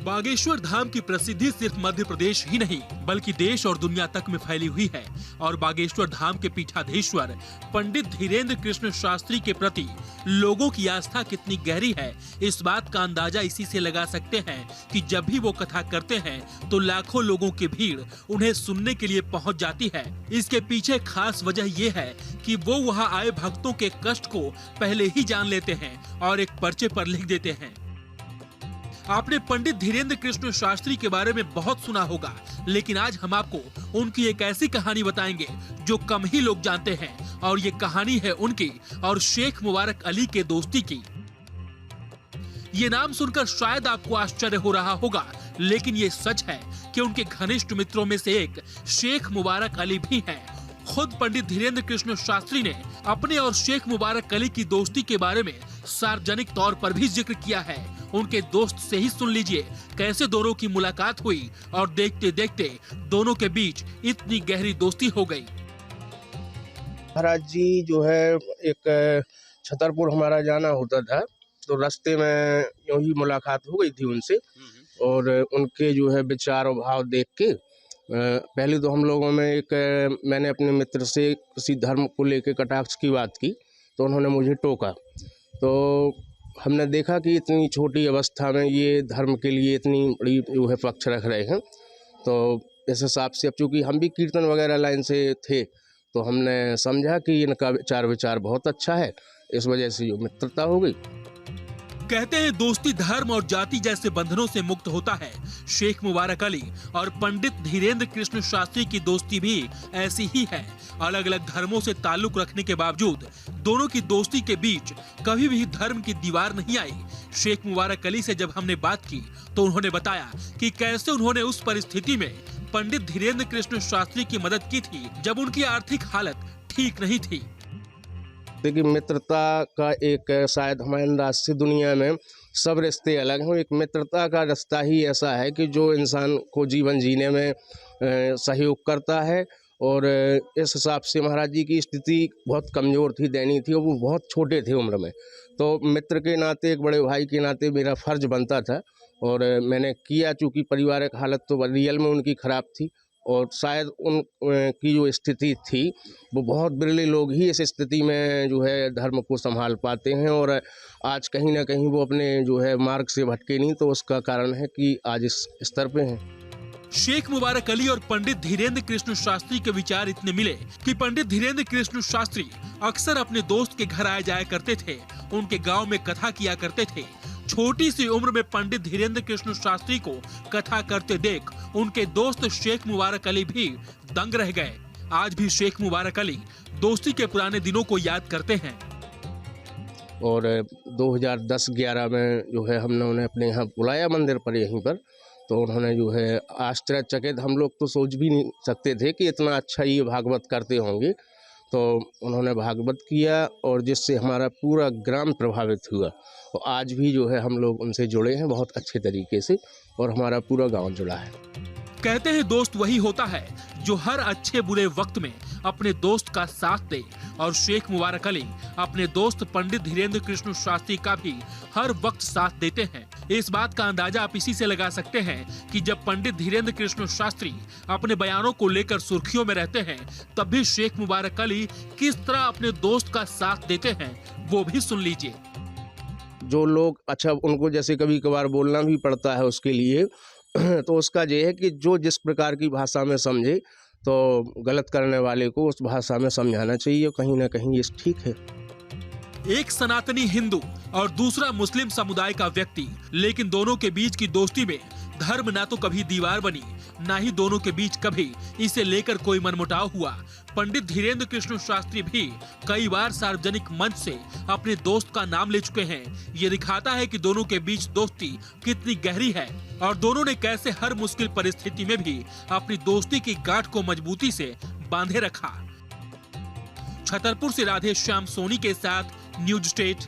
बागेश्वर धाम की प्रसिद्धि सिर्फ मध्य प्रदेश ही नहीं बल्कि देश और दुनिया तक में फैली हुई है और बागेश्वर धाम के पीठाधीश्वर पंडित धीरेन्द्र कृष्ण शास्त्री के प्रति लोगों की आस्था कितनी गहरी है, इस बात का अंदाजा इसी से लगा सकते हैं कि जब भी वो कथा करते हैं तो लाखों लोगों की भीड़ उन्हें सुनने के लिए पहुंच जाती है। इसके पीछे खास वजह ये है कि वो वहां आए भक्तों के कष्ट को पहले ही जान लेते हैं और एक पर्चे पर लिख देते हैं। आपने पंडित धीरेन्द्र कृष्ण शास्त्री के बारे में बहुत सुना होगा, लेकिन आज हम आपको उनकी एक ऐसी कहानी बताएंगे जो कम ही लोग जानते हैं और ये कहानी है उनकी और शेख मुबारक अली के दोस्ती की। ये नाम सुनकर शायद आपको आश्चर्य हो रहा होगा, लेकिन ये सच है कि उनके घनिष्ठ मित्रों में से एक शेख मुबारक अली भी हैं। खुद पंडित धीरेन्द्र कृष्ण शास्त्री ने अपने और शेख मुबारक अली की दोस्ती के बारे में सार्वजनिक तौर पर भी जिक्र किया है। उनके दोस्त से ही सुन लीजिए कैसे दोनों की मुलाकात हुई और देखते देखते दोनों के बीच इतनी गहरी दोस्ती हो गई। महाराज जी जो है एक छतरपुर हमारा जाना होता था, तो रास्ते में यूं ही मुलाकात हो गई थी उनसे और उनके जो है विचार और भाव देख के पहले तो हम लोगों में मैंने अपने मित्र से किसी धर्म को लेकर कटाक्ष की बात की तो उन्होंने मुझे टोका। तो हमने देखा कि इतनी छोटी अवस्था में ये धर्म के लिए इतनी बड़ी जो है पक्ष रख रहे हैं, तो इस हिसाब से अब चूँकि हम भी कीर्तन वगैरह लाइन से थे तो हमने समझा कि इनका विचार बहुत अच्छा है, इस वजह से जो मित्रता हो गई। कहते हैं दोस्ती धर्म और जाति जैसे बंधनों से मुक्त होता है। शेख मुबारक अली और पंडित धीरेन्द्र कृष्ण शास्त्री की दोस्ती भी ऐसी ही है। अलग अलग धर्मों से ताल्लुक रखने के बावजूद दोनों की दोस्ती के बीच कभी भी धर्म की दीवार नहीं आई। शेख मुबारक अली से जब हमने बात की तो उन्होंने बताया कि कैसे उन्होंने उस परिस्थिति में पंडित धीरेन्द्र कृष्ण शास्त्री की मदद की थी जब उनकी आर्थिक हालत ठीक नहीं थी। देखिए, मित्रता का एक शायद हमारे अंदाज से दुनिया में सब रिश्ते अलग हैं। एक मित्रता का रास्ता ही ऐसा है कि जो इंसान को जीवन जीने में सहयोग करता है। और इस हिसाब से महाराज जी की स्थिति बहुत कमज़ोर थी, दयनीय थी और वो बहुत छोटे थे उम्र में, तो मित्र के नाते, एक बड़े भाई के नाते मेरा फ़र्ज बनता था और मैंने किया। चूँकि पारिवारिक हालत तो रियल में उनकी ख़राब थी और शायद उन की जो स्थिति थी वो बहुत बिरले लोग ही इस स्थिति में जो है धर्म को संभाल पाते हैं और आज कहीं ना कहीं वो अपने जो है मार्ग से भटके नहीं, तो उसका कारण है कि आज इस स्तर पे हैं। शेख मुबारक अली और पंडित धीरेन्द्र कृष्ण शास्त्री के विचार इतने मिले कि पंडित धीरेन्द्र कृष्ण शास्त्री अक्सर अपने दोस्त के घर आए जाया करते थे, उनके गांव में कथा किया करते थे। छोटी सी उम्र में पंडित धीरेन्द्र कृष्ण शास्त्री को कथा करते देख उनके दोस्त शेख मुबारक अली भी दंग रह गए। आज भी शेख मुबारक अली दोस्ती के पुराने दिनों को याद करते हैं। और 2010-11 में जो है हमने उन्हें अपने यहाँ बुलाया मंदिर पर, यहीं पर, तो उन्होंने जो है आश्चर्यचकित, हम लोग तो सोच भी नहीं सकते थे कि इतना अच्छा ये भागवत करते होंगे, तो उन्होंने भागवत किया और जिससे हमारा पूरा ग्राम प्रभावित हुआ। और आज भी जो है हम लोग उनसे जुड़े हैं बहुत अच्छे तरीके से और हमारा पूरा गांव जुड़ा है। कहते हैं दोस्त वही होता है जो हर अच्छे बुरे वक्त में अपने दोस्त का साथ दे, और शेख मुबारक अली अपने दोस्त पंडित धीरेन्द्र कृष्ण शास्त्री का भी हर वक्त साथ देते हैं। इस बात का अंदाजा आप इसी से लगा सकते हैं कि जब पंडित धीरेन्द्र कृष्ण शास्त्री अपने बयानों को लेकर सुर्खियों में रहते हैं तब भी शेख मुबारक अली किस तरह अपने दोस्त का साथ देते हैं वो भी सुन लीजिए। जो लोग अच्छा उनको जैसे कभी कभार बोलना भी पड़ता है उसके लिए तो उसका ये है कि जो जिस प्रकार की भाषा में समझे, तो गलत करने वाले को उस भाषा में समझाना चाहिए। कहीं ना कहीं ये ठीक है। एक सनातनी हिंदू और दूसरा मुस्लिम समुदाय का व्यक्ति, लेकिन दोनों के बीच की दोस्ती में धर्म ना तो कभी दीवार बनी, ना ही दोनों के बीच कभी इसे लेकर कोई मनमुटाव हुआ। पंडित धीरेन्द्र कृष्ण शास्त्री भी कई बार सार्वजनिक मंच से अपने दोस्त का नाम ले चुके हैं। ये दिखाता है कि दोनों के बीच दोस्ती कितनी गहरी है और दोनों ने कैसे हर मुश्किल परिस्थिति में भी अपनी दोस्ती की गांठ को मजबूती से बांधे रखा। छतरपुर से राधे श्याम सोनी के साथ न्यूज स्टेट।